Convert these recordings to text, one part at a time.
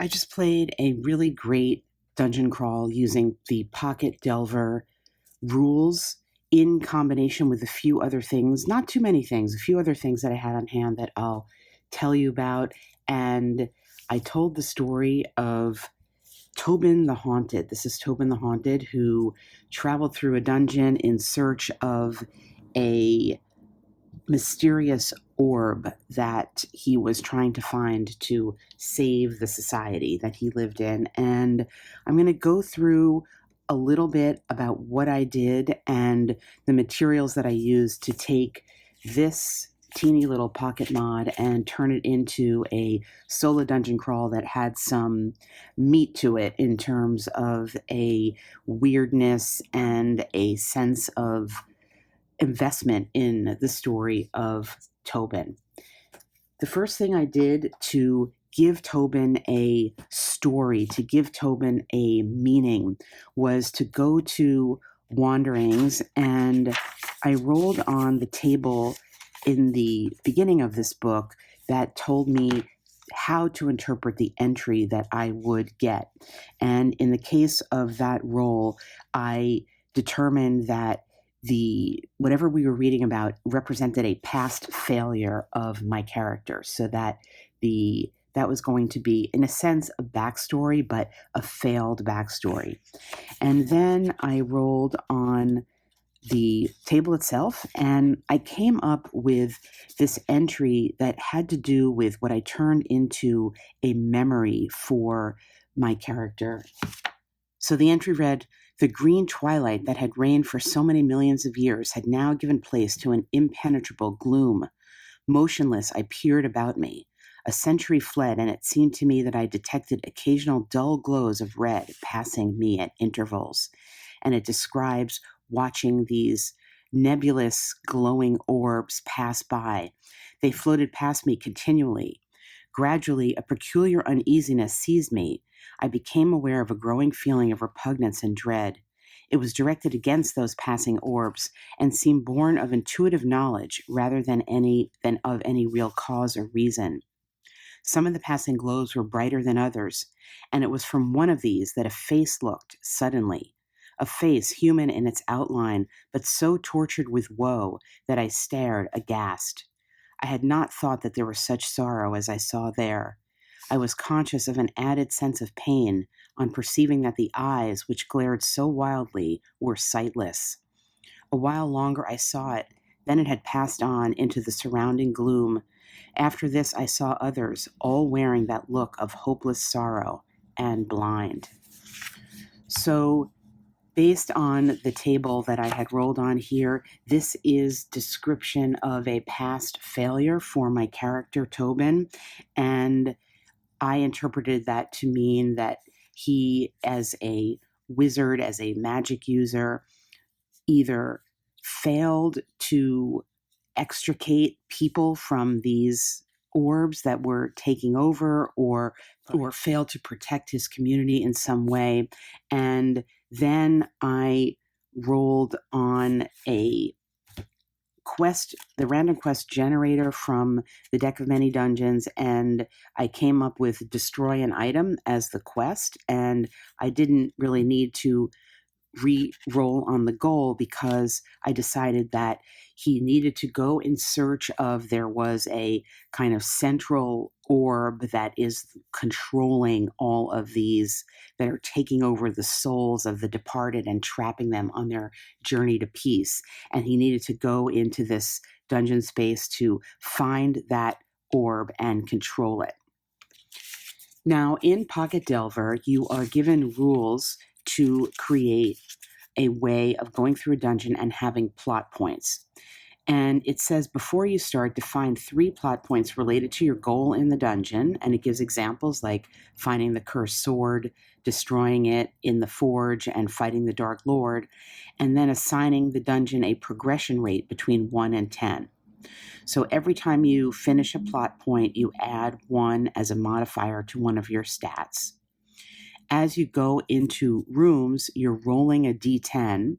I just played a really great dungeon crawl using the Pocket Delver rules in combination with a few other things, not too many things, a few other things that I had on hand that I'll tell you about. And I told the story of Tobin the Haunted. This is Tobin the Haunted, who traveled through a dungeon in search of a mysterious orb that he was trying to find to save the society that he lived in. And I'm going to go through a little bit about what I did and the materials that I used to take this teeny little pocket mod and turn it into a solo dungeon crawl that had some meat to it in terms of a weirdness and a sense of investment in the story of Tobin. The first thing I did to give Tobin a story, to give Tobin a meaning, was to go to Wanderings, and I rolled on the table in the beginning of this book that told me how to interpret the entry that I would get. And in the case of that roll, I determined that whatever we were reading about represented a past failure of my character, so that that was going to be, in a sense, a backstory, but a failed backstory. And then I rolled on the table itself, and I came up with this entry that had to do with what I turned into a memory for my character. So the entry read, "The green twilight that had reigned for so many millions of years had now given place to an impenetrable gloom. Motionless, I peered about me. A century fled, and it seemed to me that I detected occasional dull glows of red passing me at intervals." And it describes watching these nebulous, glowing orbs pass by. They floated past me continually. Gradually, a peculiar uneasiness seized me. I became aware of a growing feeling of repugnance and dread. It was directed against those passing orbs and seemed born of intuitive knowledge rather than of any real cause or reason. Some of the passing glows were brighter than others, and it was from one of these that a face looked suddenly. A face human in its outline, but so tortured with woe that I stared aghast. I had not thought that there was such sorrow as I saw there. I was conscious of an added sense of pain on perceiving that the eyes, which glared so wildly, were sightless. A while longer I saw it, then it had passed on into the surrounding gloom. After this I saw others, all wearing that look of hopeless sorrow and blind. So, based on the table that I had rolled on here, this is description of a past failure for my character Tobin, and I interpreted that to mean that he, as a wizard, as a magic user, either failed to extricate people from these orbs that were taking over, or failed to protect his community in some way. And then I rolled on a quest, the random quest generator from the deck of many dungeons, and I came up with destroy an item as the quest, and I didn't really need to re-roll on the goal because I decided that he needed to go in search of, there was a kind of central orb that is controlling all of these, that are taking over the souls of the departed and trapping them on their journey to peace. And he needed to go into this dungeon space to find that orb and control it. Now, in Pocket Delver, you are given rules to create a way of going through a dungeon and having plot points. And it says before you start, define 3 plot points related to your goal in the dungeon. And it gives examples like finding the cursed sword, destroying it in the forge, and fighting the Dark Lord. And then assigning the dungeon a progression rate between 1 and 10. So every time you finish a plot point, you add 1 as a modifier to one of your stats. As you go into rooms, you're rolling a d10,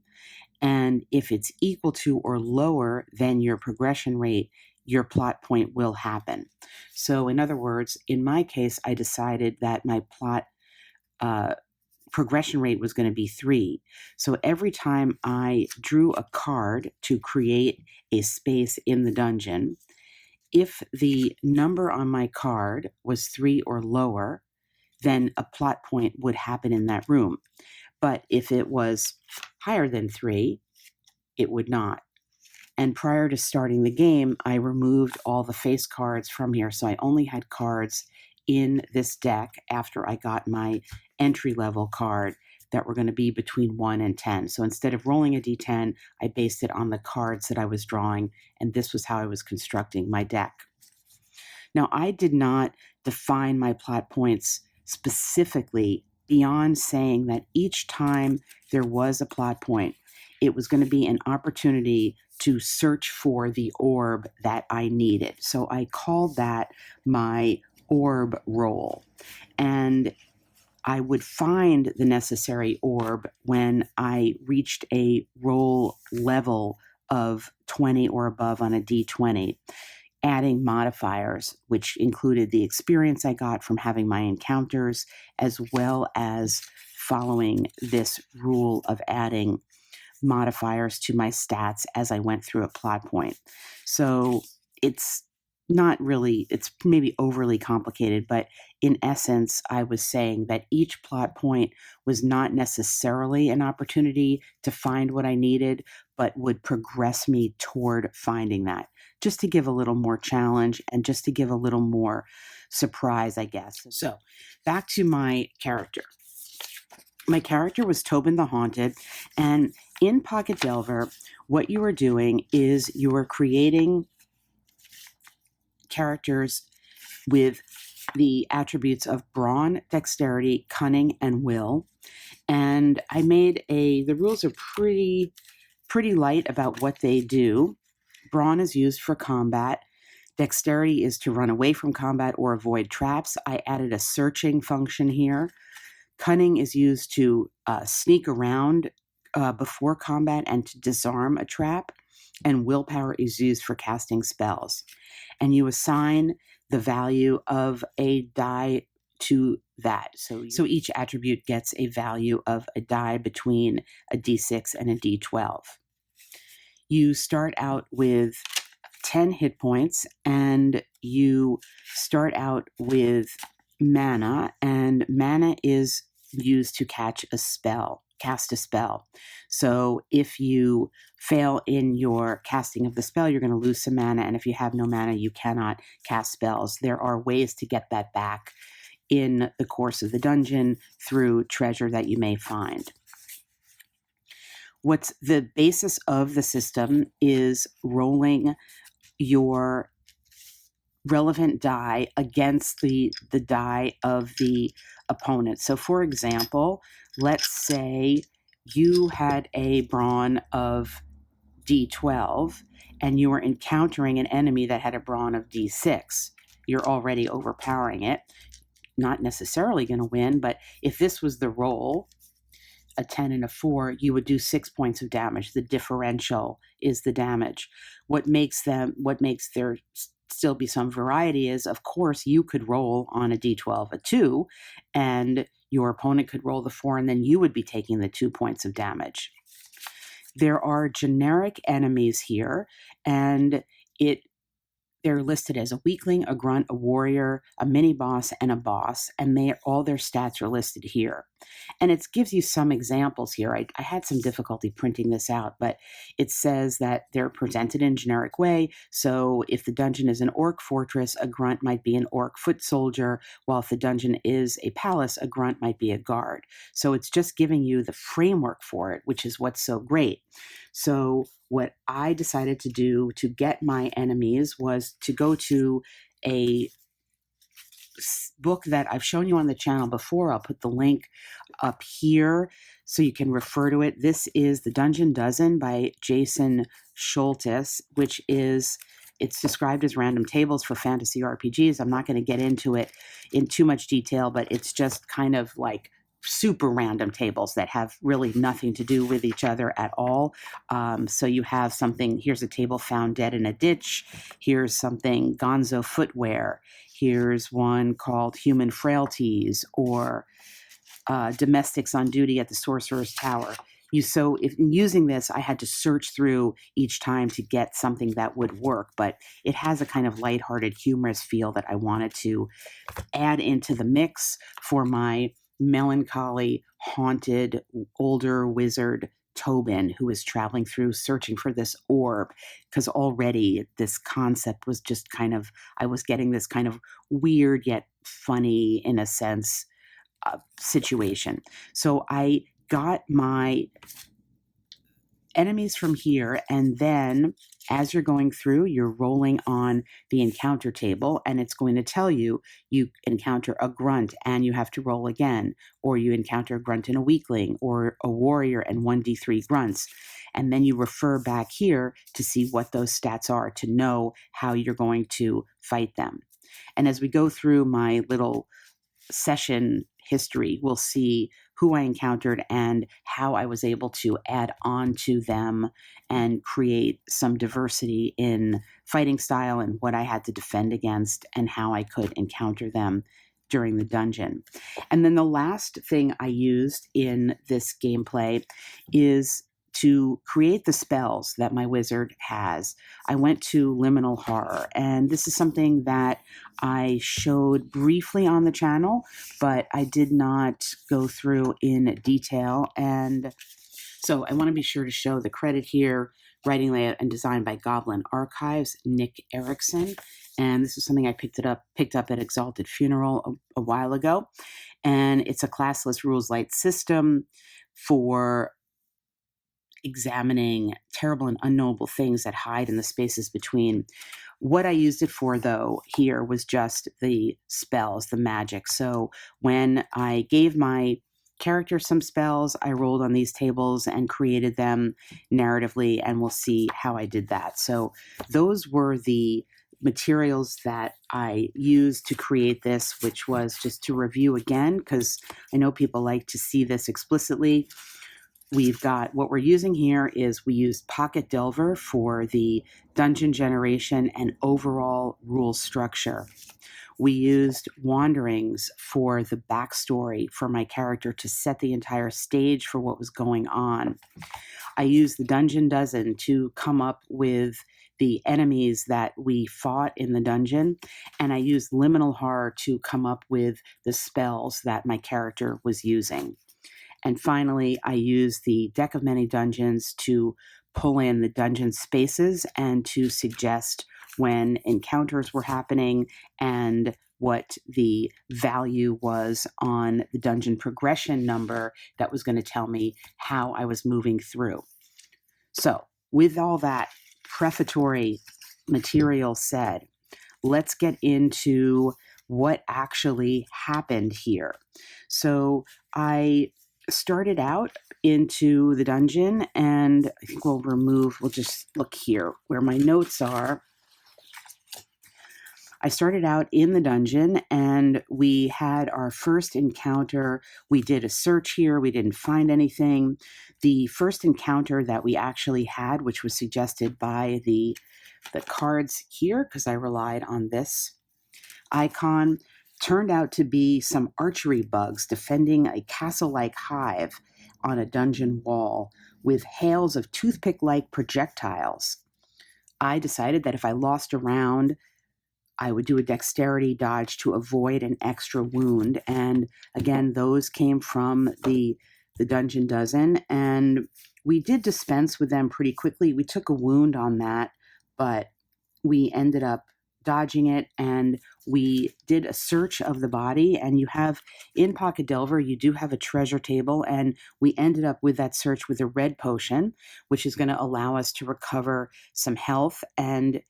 and if it's equal to or lower than your progression rate, your plot point will happen. So in other words, in my case, I decided that my plot progression rate was going to be 3. So every time I drew a card to create a space in the dungeon, if the number on my card was 3 or lower, then a plot point would happen in that room. But if it was higher than 3, it would not. And prior to starting the game, I removed all the face cards from here. So I only had cards in this deck after I got my entry level card that were going to be between 1 and 10. So instead of rolling a d10, I based it on the cards that I was drawing, and this was how I was constructing my deck. Now, I did not define my plot points specifically beyond saying that each time there was a plot point, it was going to be an opportunity to search for the orb that I needed. So I called that my orb roll. And I would find the necessary orb when I reached a roll level of 20 or above on a d20, adding modifiers, which included the experience I got from having my encounters, as well as following this rule of adding modifiers to my stats as I went through a plot point. So it's not really, it's maybe overly complicated, but in essence, I was saying that each plot point was not necessarily an opportunity to find what I needed, but would progress me toward finding that, just to give a little more challenge and just to give a little more surprise, I guess. So back to my character. My character was Tobin the Haunted, and in Pocket Delver, what you are doing is you are creating characters with the attributes of brawn, dexterity, cunning, and will. And I made the rules are pretty light about what they do. Brawn is used for combat. Dexterity is to run away from combat or avoid traps. I added a searching function here. Cunning is used to sneak around before combat and to disarm a trap. And willpower is used for casting spells. And you assign the value of a die to that. So each attribute gets a value of a die between a d6 and a d12. You start out with 10 hit points, and you start out with mana, and mana is used to cast a spell. So if you fail in your casting of the spell, you're going to lose some mana, and if you have no mana, you cannot cast spells. There are ways to get that back in the course of the dungeon through treasure that you may find. What's the basis of the system is rolling your relevant die against the die of the opponent. So for example, let's say you had a brawn of d12 and you were encountering an enemy that had a brawn of d6. You're already overpowering it. Not necessarily going to win, but if this was the roll, a 10 and a 4, you would do 6 points of damage. The differential is the damage. What makes there still be some variety is, of course, you could roll on a d12 a 2, and your opponent could roll the 4, and then you would be taking the 2 points of damage. There are generic enemies here, and they're listed as a weakling, a grunt, a warrior, a mini-boss, and a boss, and all their stats are listed here. And it gives you some examples here. I had some difficulty printing this out, but it says that they're presented in a generic way. So if the dungeon is an orc fortress, a grunt might be an orc foot soldier, while if the dungeon is a palace, a grunt might be a guard. So it's just giving you the framework for it, which is what's so great. So what I decided to do to get my enemies was to go to a book that I've shown you on the channel before. I'll put the link up here so you can refer to it. This is The Dungeon Dozen by Jason Schultes, it's described as random tables for fantasy RPGs. I'm not going to get into it in too much detail, but it's just kind of like super random tables that have really nothing to do with each other at all. So you have something, here's a table found dead in a ditch. Here's something, gonzo footwear. Here's one called human frailties, or domestics on duty at the sorcerer's tower. So if in using this, I had to search through each time to get something that would work, but it has a kind of lighthearted, humorous feel that I wanted to add into the mix for my melancholy, haunted, older wizard Tobin, who is traveling through searching for this orb, because already this concept was just kind of, I was getting this kind of weird yet funny, in a sense, situation. So I got my enemies from here, and then as you're going through, you're rolling on the encounter table, and it's going to tell you you encounter a grunt and you have to roll again, or you encounter a grunt and a weakling, or a warrior and 1d3 grunts. And then you refer back here to see what those stats are, to know how you're going to fight them. And as we go through my little session history, we'll see who I encountered and how I was able to add on to them and create some diversity in fighting style and what I had to defend against and how I could encounter them during the dungeon. And then the last thing I used in this gameplay is to create the spells that my wizard has. I went to liminal horror, and this is something that I showed briefly on the channel, but I did not go through in detail. And so I want to be sure to show the credit here, writing, layout, and design by Goblin Archives, Nick Erickson. And this is something I picked up at Exalted Funeral a while ago. And it's a classless rules light system for examining terrible and unknowable things that hide in the spaces between. What I used it for, though, here was just the spells, the magic. So when I gave my character some spells, I rolled on these tables and created them narratively, and we'll see how I did that. So those were the materials that I used to create this, which was, just to review again, because I know people like to see this explicitly. We've got, what we're using here is, we used Pocket Delver for the dungeon generation and overall rule structure. We used Wanderings for the backstory for my character, to set the entire stage for what was going on. I used the Dungeon Dozen to come up with the enemies that we fought in the dungeon, and I used Liminal Horror to come up with the spells that my character was using. And finally, I used the Deck of Many Dungeons to pull in the dungeon spaces and to suggest when encounters were happening and what the value was on the dungeon progression number that was going to tell me how I was moving through. So, with all that prefatory material said, let's get into what actually happened here. So, I started out into the dungeon, and I think we'll just look here where my notes are. I started out in the dungeon, and we had our first encounter. We did a search here. We didn't find anything. The first encounter that we actually had, which was suggested by the cards here, because I relied on this icon, turned out to be some archery bugs defending a castle-like hive on a dungeon wall with hails of toothpick-like projectiles. I decided that if I lost a round, I would do a dexterity dodge to avoid an extra wound. And again, those came from the Dungeon Dozen, and we did dispense with them pretty quickly. We took a wound on that, but we ended up dodging it, and we did a search of the body. And you have, in Pocket Delver, you do have a treasure table, and we ended up with that search with a red potion, which is going to allow us to recover some health and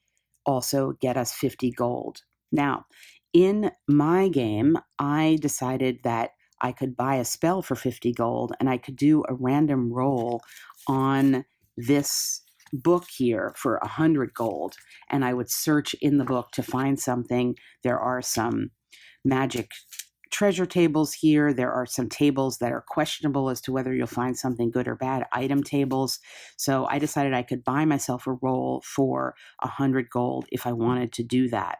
also get us 50 gold. Now, in my game, I decided that I could buy a spell for 50 gold, and I could do a random roll on this book here for 100 gold, and I would search in the book to find something. There are some magic treasure tables here. There are some tables that are questionable as to whether you'll find something good or bad, item tables. So I decided I could buy myself a roll for 100 gold if I wanted to do that.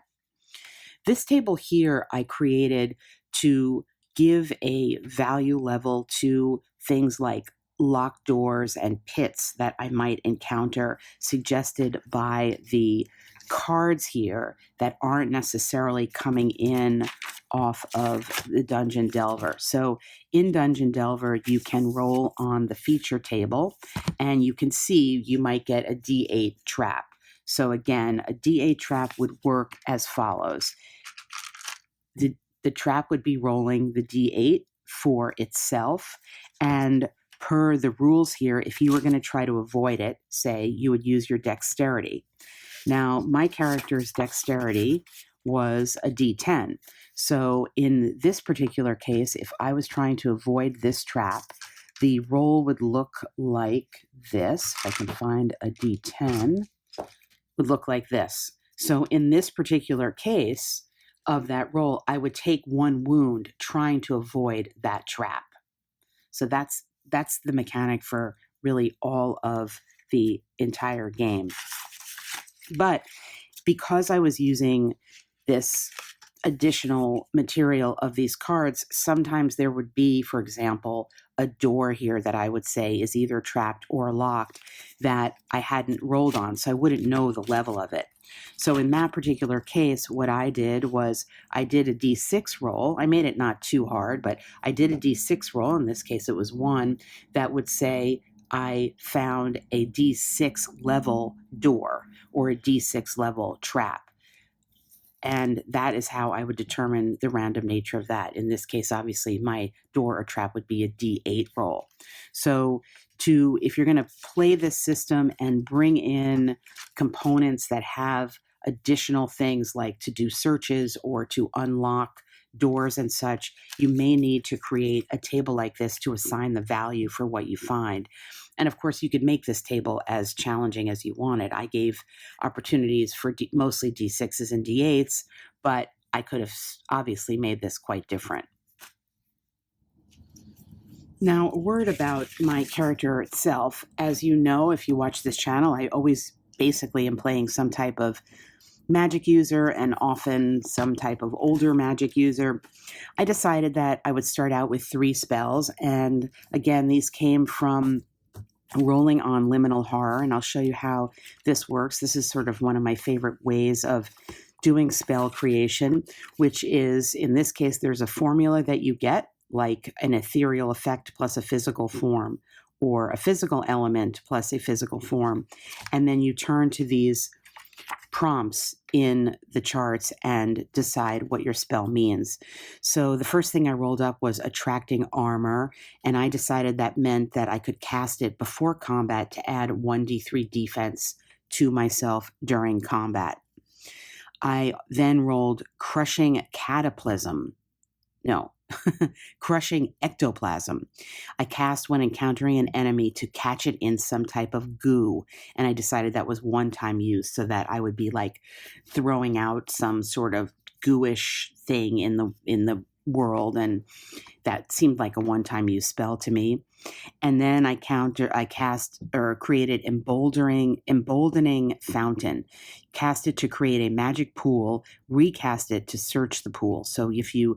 This table here I created to give a value level to things like locked doors and pits that I might encounter, suggested by the cards here that aren't necessarily coming in off of the Dungeon Delver. So in Dungeon Delver, you can roll on the feature table and you can see you might get a D8 trap. So again, a D8 trap would work as follows. The trap would be rolling the D8 for itself, and per the rules here, if you were going to try to avoid it, say, you would use your dexterity. Now, my character's dexterity was a D10. So in this particular case, if I was trying to avoid this trap, the roll would look like this. If I can find a D10, would look like this. So in this particular case of that roll, I would take 1 wound trying to avoid that trap. So that's the mechanic for really all of the entire game. But because I was using this additional material of these cards, sometimes there would be, for example, a door here that I would say is either trapped or locked that I hadn't rolled on, so I wouldn't know the level of it. So in that particular case, what I did was I did a D6 roll. I made it not too hard, but I did a D6 roll. In this case, it was 1 that would say I found a D6 level door or a D6 level trap. And that is how I would determine the random nature of that. In this case, obviously, my door or trap would be a D8 roll. So if you're going to play this system and bring in components that have additional things like to do searches or to unlock doors and such, you may need to create a table like this to assign the value for what you find. And of course, you could make this table as challenging as you wanted. I gave opportunities for mostly D6s and D8s, but I could have obviously made this quite different. Now, a word about my character itself. As you know, if you watch this channel, I always basically am playing some type of magic user and often some type of older magic user. I decided that I would start out with 3 spells. And again, these came from rolling on liminal horror, and I'll show you how this works. This is sort of one of my favorite ways of doing spell creation, which is, in this case, there's a formula that you get, like an ethereal effect plus a physical form, or a physical element plus a physical form. And then you turn to these prompts in the charts and decide what your spell means. So the first thing I rolled up was attracting armor, and I decided that meant that I could cast it before combat to add 1d3 defense to myself during combat. I then rolled crushing cataplasm. No, crushing ectoplasm. I cast when encountering an enemy to catch it in some type of goo, and I decided that was one-time use, so that I would be like throwing out some sort of gooish thing in the world, and that seemed like a one-time use spell to me. And then I created emboldening fountain, cast it to create a magic pool, recast it to search the pool. So if you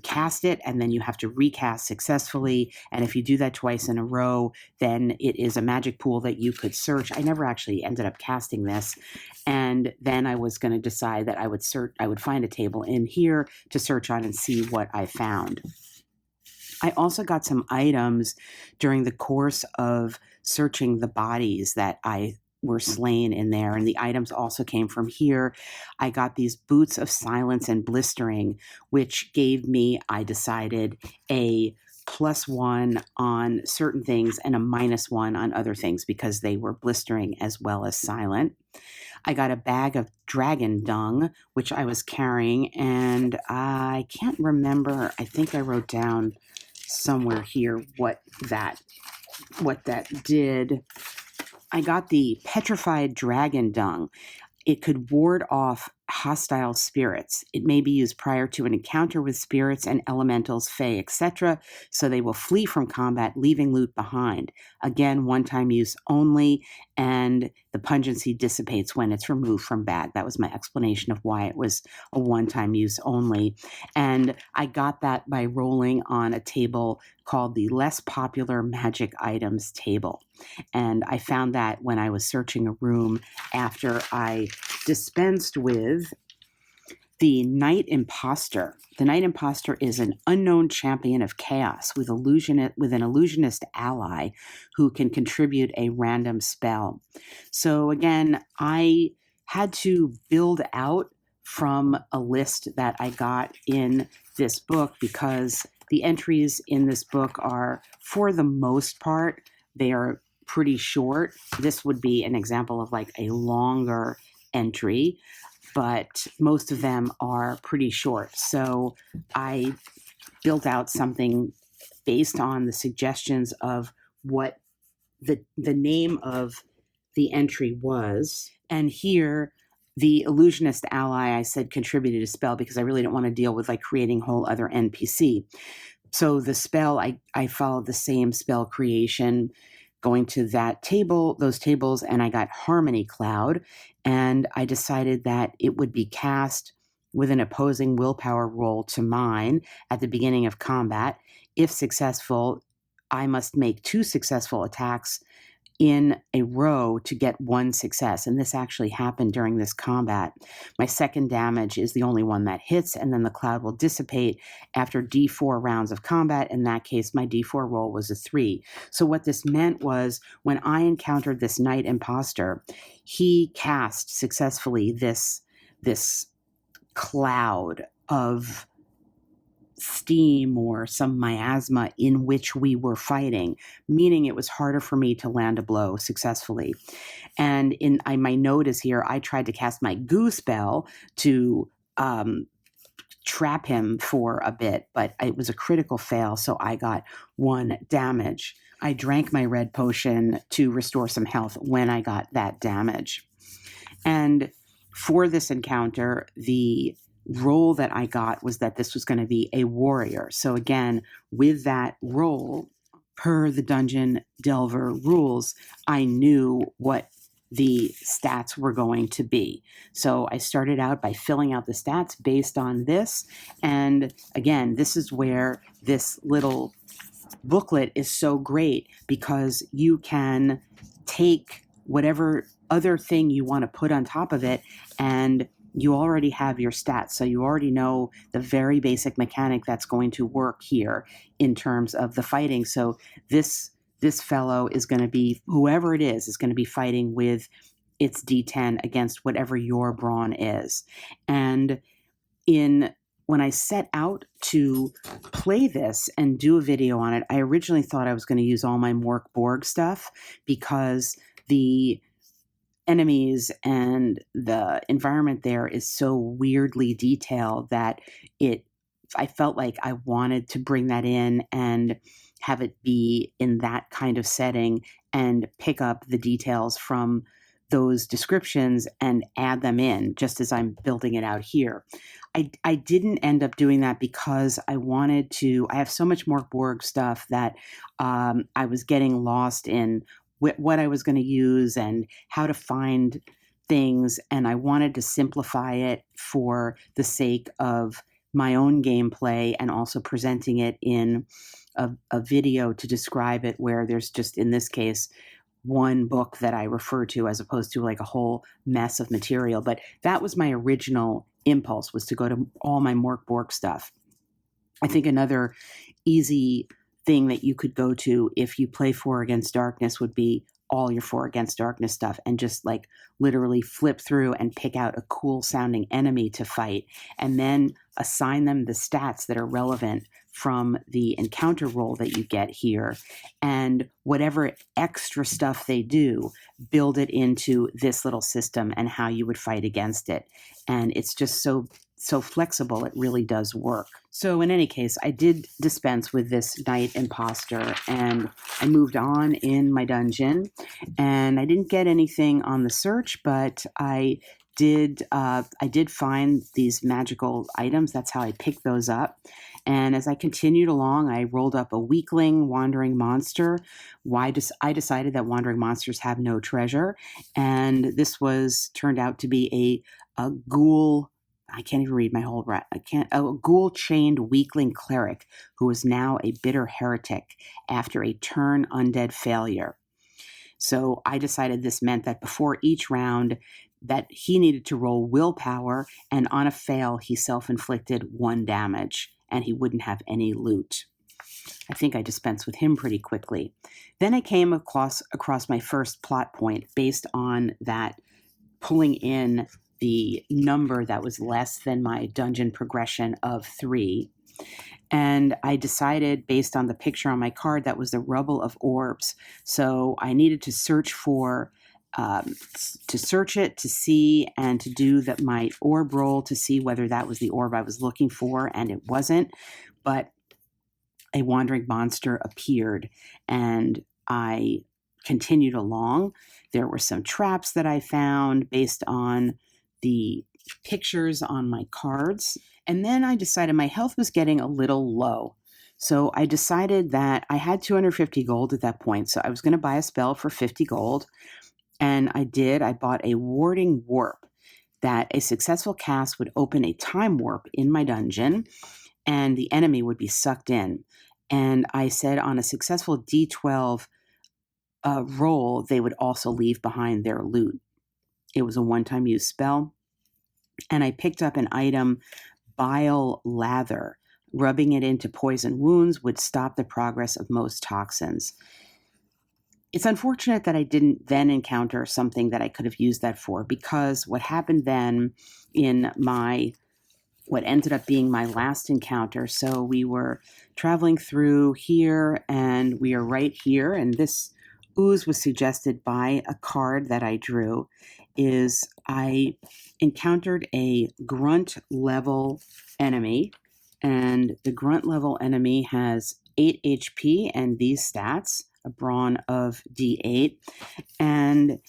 cast it and then you have to recast successfully, and if you do that twice in a row, then it is a magic pool that you could search. I never actually ended up casting this, and then I was going to decide that I would find a table in here to search on and see what I found. I also got some items during the course of searching the bodies that were slain in there, and the items also came from here. I got these boots of silence and blistering, which gave me, I decided, a +1 on certain things and a -1 on other things because they were blistering as well as silent. I got a bag of dragon dung, which I was carrying, and I can't remember. I think I wrote down somewhere here what that did. I got the petrified dragon dung. It could ward off hostile spirits. It may be used prior to an encounter with spirits and elementals, fae, etc., so they will flee from combat, leaving loot behind. Again, one-time use only, and the pungency dissipates when it's removed from bag. That was my explanation of why it was a one-time use only. And I got that by rolling on a table called the Less Popular Magic Items table. And I found that when I was searching a room after I dispensed with the Night Imposter. The Night Imposter is an unknown champion of chaos with an illusionist ally who can contribute a random spell. So again, I had to build out from a list that I got in this book because the entries in this book are, for the most part, they are pretty short. This would be an example of like a longer entry, but most of them are pretty short. So I built out something based on the suggestions of what the name of the entry was. And here, the illusionist ally, I said, contributed a spell because I really don't want to deal with like creating a whole other NPC. So the spell, I followed the same spell creation, going to that table, those tables, and I got Harmony Cloud, and I decided that it would be cast with an opposing willpower roll to mine at the beginning of combat. If successful, I must make 2 successful attacks in a row to get 1 success. And this actually happened during this combat. My second damage is the only one that hits, and then the cloud will dissipate after D4 rounds of combat. In that case, my D4 roll was a 3. So what this meant was when I encountered this Night Imposter, he cast successfully this cloud of steam or some miasma in which we were fighting, meaning it was harder for me to land a blow successfully. And my note is here, I tried to cast my goo spell to trap him for a bit, but it was a critical fail, so I got 1 damage. I drank my red potion to restore some health when I got that damage. And for this encounter, the role that I got was that this was going to be a warrior. So again, with that role, per the Dungeon Delver rules, I knew what the stats were going to be. So I started out by filling out the stats based on this. And again, this is where this little booklet is so great because you can take whatever other thing you want to put on top of it, and you already have your stats. So you already know the very basic mechanic that's going to work here in terms of the fighting. So this fellow is going to be, whoever it is going to be fighting with its D10 against whatever your brawn is. And when I set out to play this and do a video on it, I originally thought I was going to use all my Mork Borg stuff because the enemies and the environment there is so weirdly detailed that I felt like I wanted to bring that in and have it be in that kind of setting and pick up the details from those descriptions and add them in just as I'm building it out here. I didn't end up doing that because I have so much Mork Borg stuff that I was getting lost in what I was going to use and how to find things. And I wanted to simplify it for the sake of my own gameplay and also presenting it in a video to describe it where there's just, in this case, one book that I refer to as opposed to like a whole mess of material. But that was my original impulse, was to go to all my Mork Borg stuff. I think another easy thing that you could go to if you play 4 Against Darkness would be all your 4 Against Darkness stuff and just like literally flip through and pick out a cool sounding enemy to fight and then assign them the stats that are relevant from the encounter roll that you get here, and whatever extra stuff they do, build it into this little system and how you would fight against it. And it's just so flexible, it really does work. So in any case, I did dispense with this Night Imposter and I moved on in my dungeon, and I didn't get anything on the search, but I did find these magical items. That's how I picked those up. And as I continued along, I rolled up a weakling wandering monster. I decided that wandering monsters have no treasure, and this turned out to be a ghoul. I can't even read my whole a ghoul chained weakling cleric who is now a bitter heretic after a turn undead failure. So I decided this meant that before each round that he needed to roll willpower, and on a fail he self-inflicted 1 damage and he wouldn't have any loot. I think I dispensed with him pretty quickly. Then I came across my first plot point based on that, pulling in the number that was less than my dungeon progression of 3. And I decided, based on the picture on my card, that was the rubble of orbs. So I needed to search it, to see, and to do my orb roll to see whether that was the orb I was looking for, and it wasn't. But a wandering monster appeared, and I continued along. There were some traps that I found based on the pictures on my cards. And then I decided my health was getting a little low. So I decided that I had 250 gold at that point. So I was going to buy a spell for 50 gold. And I did. I bought a warding warp, that a successful cast would open a time warp in my dungeon and the enemy would be sucked in. And I said on a successful D12 roll, they would also leave behind their loot. It was a one-time use spell. And I picked up an item, Bile Lather. Rubbing it into poison wounds would stop the progress of most toxins. It's unfortunate that I didn't then encounter something that I could have used that for, because what happened then in what ended up being my last encounter, so we were traveling through here and we are right here, and this ooze was suggested by a card that I drew, is I encountered a grunt level enemy, and the grunt level enemy has 8 HP and these stats, a brawn of D8, and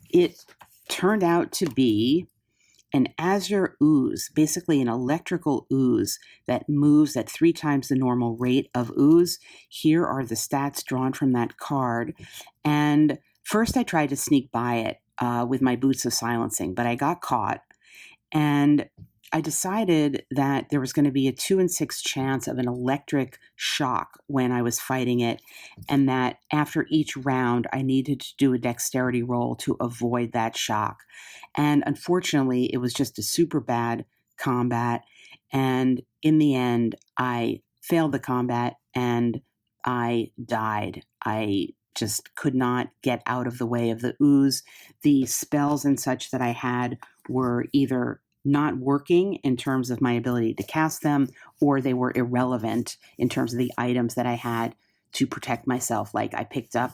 it turned out to be an azure ooze, basically an electrical ooze that moves at 3 times the normal rate of ooze. Here are the stats drawn from that card. And first I tried to sneak by it with my boots of silencing, but I got caught. And I decided that there was going to be a 2 in 6 chance of an electric shock when I was fighting it, and that after each round I needed to do a dexterity roll to avoid that shock. And unfortunately, it was just a super bad combat, and in the end, I failed the combat and I died. I just could not get out of the way of the ooze. The spells and such that I had were either not working in terms of my ability to cast them, or they were irrelevant in terms of the items that I had to protect myself. Like I picked up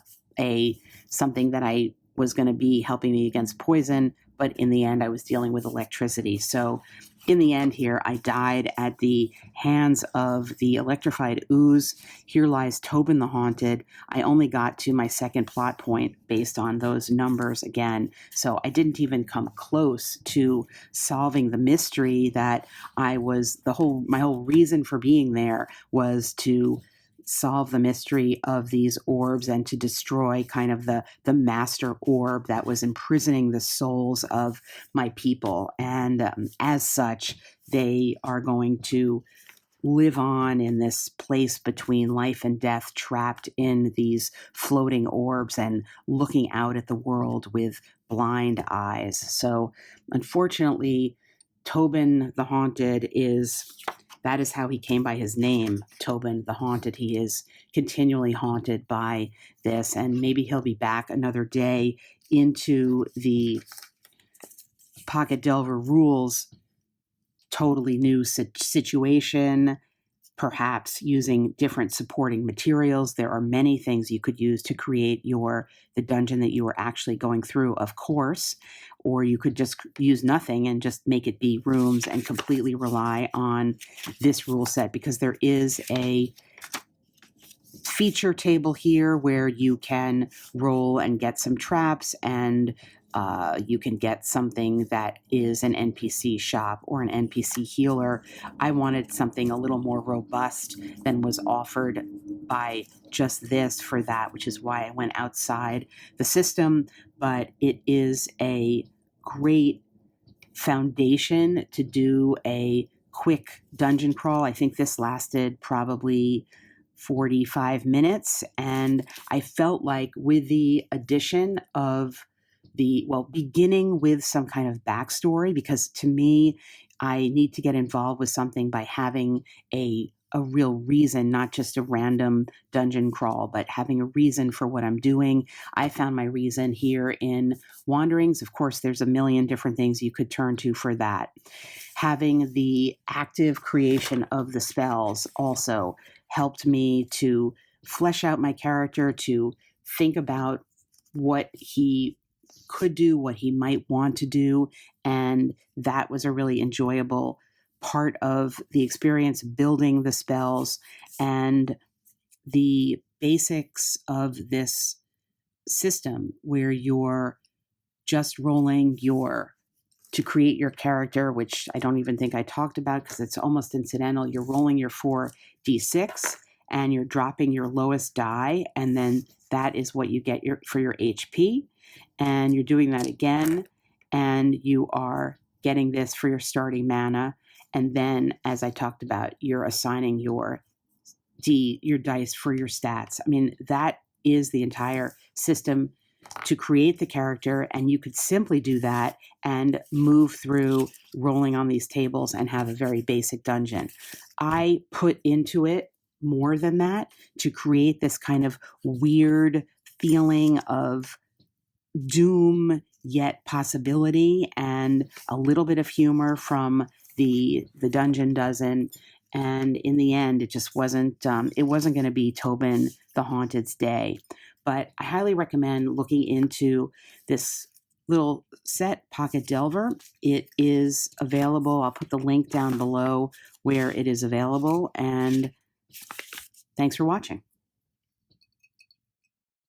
something that I was going to be helping me against poison, but in the end I was dealing with electricity. So in the end here, I died at the hands of the electrified ooze. Here lies Tobin the Haunted. I only got to my second plot point based on those numbers again. So I didn't even come close to solving the mystery that my whole reason for being there was to solve the mystery of these orbs and to destroy kind of the master orb that was imprisoning the souls of my people. And as such, they are going to live on in this place between life and death, trapped in these floating orbs and looking out at the world with blind eyes. So unfortunately, Tobin the Haunted that is how he came by his name, Tobin the Haunted. He is continually haunted by this, and maybe he'll be back another day into the Pocket Delver rules, totally new situation, perhaps using different supporting materials. There are many things you could use to create the dungeon that you are actually going through, of course, or you could just use nothing and just make it be rooms and completely rely on this rule set, because there is a feature table here where you can roll and get some traps and You can get something that is an NPC shop or an NPC healer. I wanted something a little more robust than was offered by just this for that, which is why I went outside the system. But it is a great foundation to do a quick dungeon crawl. I think this lasted probably 45 minutes. And I felt like with the addition of beginning with some kind of backstory, because to me, I need to get involved with something by having a real reason, not just a random dungeon crawl, but having a reason for what I'm doing. I found my reason here in Wanderings. Of course, there's a million different things you could turn to for that. Having the active creation of the spells also helped me to flesh out my character, to think about what he could do, what he might want to do. And that was a really enjoyable part of the experience, building the spells and the basics of this system where you're just rolling to create your character, which I don't even think I talked about because it's almost incidental. You're rolling your 4d6 and you're dropping your lowest die, and then that is what you get for your HP. And you're doing that again, and you are getting this for your starting mana. And then, as I talked about, you're assigning your dice for your stats. I mean, that is the entire system to create the character, and you could simply do that and move through rolling on these tables and have a very basic dungeon. I put into it more than that to create this kind of weird feeling of doom yet possibility, and a little bit of humor from the dungeon dozen. And in the end, it just wasn't going to be Tobin the Haunted's day. But I highly recommend looking into this little set, Pocket Delver. It is available. I'll put the link down below where it is available. And thanks for watching.